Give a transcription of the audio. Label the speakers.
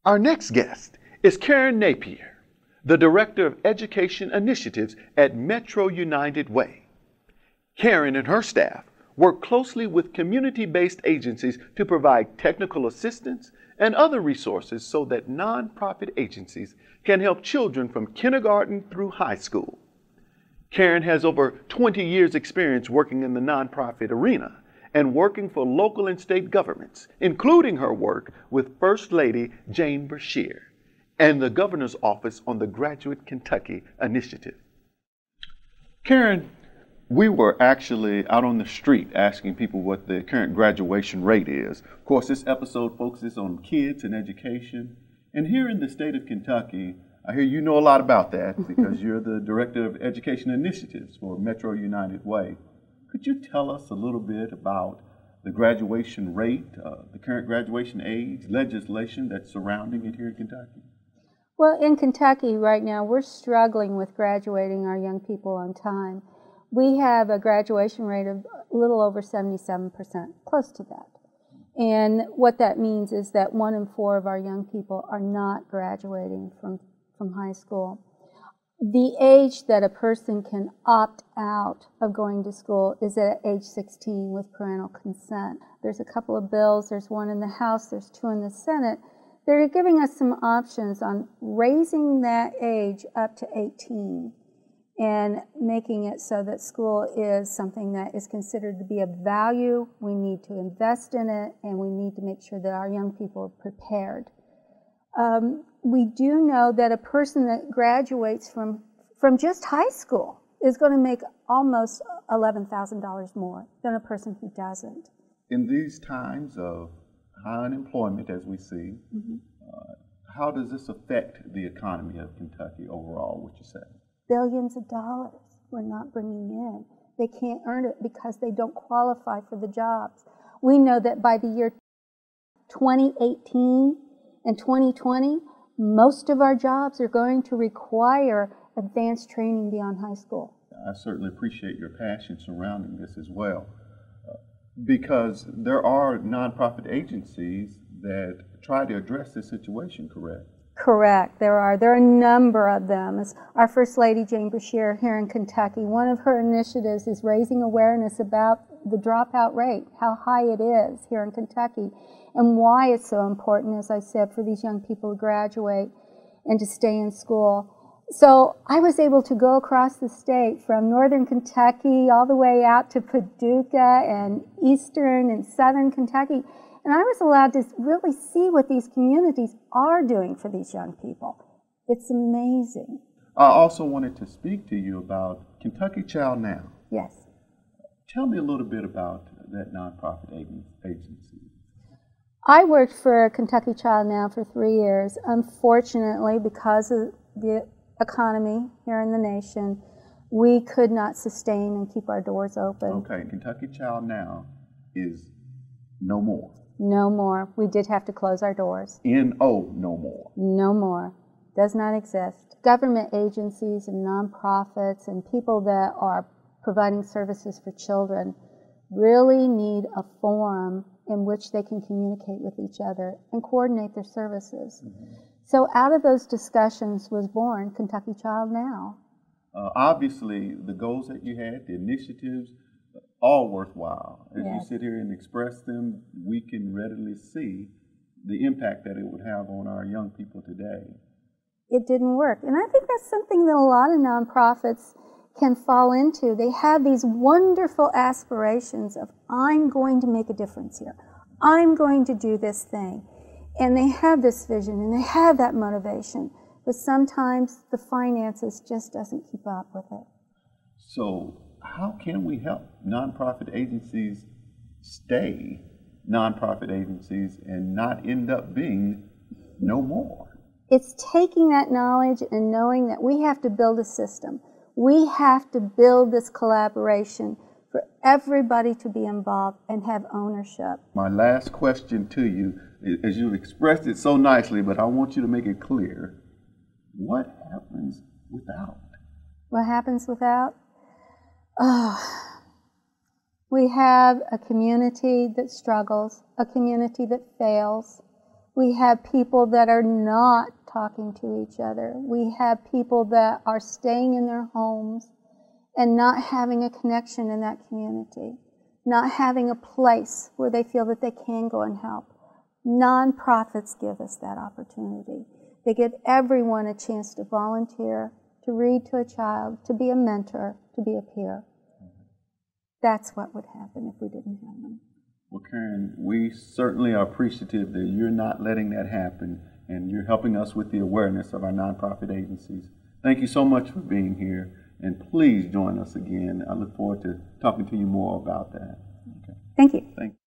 Speaker 1: Our next guest is Karen Napier, the Director of Education Initiatives at Metro United Way. Karen and her staff work closely with community-based agencies to provide technical assistance and other resources so that nonprofit agencies can help children from kindergarten through high school. Karen has over 20 years' experience working in the nonprofit arena and working for local and state governments, including her work with First Lady Jane Beshear and the Governor's Office on the Graduate Kentucky Initiative. Karen, we were actually out on the street asking people what the current graduation rate is. Of course, this episode focuses on kids and education. And here in the state of Kentucky, I hear you know a lot about that because you're the Director of Education Initiatives for Metro United Way. Could you tell us a little bit about the graduation rate, the current graduation age, legislation that's surrounding it here in Kentucky?
Speaker 2: Well, in Kentucky right now, we're struggling with graduating our young people on time. We have a graduation rate of a little over 77%, close to that. And what that means is that 1 in 4 of our young people are not graduating from high school. The age that a person can opt out of going to school is at age 16 with parental consent. There's a couple of bills, there's one in the House, there's 2 in the Senate. They're giving us some options on raising that age up to 18 and making it so that school is something that is considered to be of value. We need to invest in it, and we need to make sure that our young people are prepared. We do know that a person that graduates from just high school is going to make almost $11,000 more than a person who doesn't.
Speaker 1: In these times of high unemployment, as we see, how does this affect the economy of Kentucky overall, would you say?
Speaker 2: Billions of dollars we're not bringing in. They can't earn it because they don't qualify for the jobs. We know that by the year 2018 and 2020, most of our jobs are going to require advanced training beyond high school.
Speaker 1: I certainly appreciate your passion surrounding this as well, because there are nonprofit agencies that try to address this situation, correct?
Speaker 2: Correct. There are a number of them. As our First Lady Jane Beshear here in Kentucky, one of her initiatives is raising awareness about the dropout rate, how high it is here in Kentucky, and why it's so important, as I said, for these young people to graduate and to stay in school. So I was able to go across the state from northern Kentucky all the way out to Paducah and eastern and southern Kentucky, and I was allowed to really see what these communities are doing for these young people. It's amazing.
Speaker 1: I also wanted to speak to you about Kentucky Child Now.
Speaker 2: Yes.
Speaker 1: Tell me a little bit about that nonprofit agency.
Speaker 2: I worked for Kentucky Child Now for 3 years. Unfortunately, because of the economy here in the nation, we could not sustain and keep our doors open.
Speaker 1: Okay, Kentucky Child Now is no more.
Speaker 2: No more. We did have to close our doors.
Speaker 1: N-O, no more.
Speaker 2: No more. Does not exist. Government agencies and nonprofits and people that are providing services for children really need a forum in which they can communicate with each other and coordinate their services. So out of those discussions was born Kentucky Child Now.
Speaker 1: Obviously, the goals that you had, the initiatives, all worthwhile. As
Speaker 2: Yes.
Speaker 1: you sit here and express them, we can readily see the impact that it would have on our young people today.
Speaker 2: It didn't work. And I think that's something that a lot of nonprofits can fall into. They have these wonderful aspirations of, I'm going to make a difference here. I'm going to do this thing. And they have this vision and they have that motivation. But sometimes the finances just doesn't keep up with it.
Speaker 1: So how can we help nonprofit agencies stay nonprofit agencies and not end up being no more?
Speaker 2: It's taking that knowledge and knowing that we have to build a system. We have to build this collaboration for everybody to be involved and have ownership.
Speaker 1: My last question to you, as you expressed it so nicely, but I want you to make it clear, what happens without?
Speaker 2: What happens without? We have a community that struggles, a community that fails, We have people that are not talking to each other. We have people that are staying in their homes and not having a connection in that community, not having a place where they feel that they can go and help. Nonprofits give us that opportunity. They give everyone a chance to volunteer, to read to a child, to be a mentor, to be a peer. That's what would happen if we didn't have them.
Speaker 1: Well, Karen, we certainly are appreciative that you're not letting that happen, and you're helping us with the awareness of our nonprofit agencies. Thank you so much for being here, and please join us again. I look forward to talking to you more about that. Okay.
Speaker 2: Thank you.
Speaker 1: Thank you.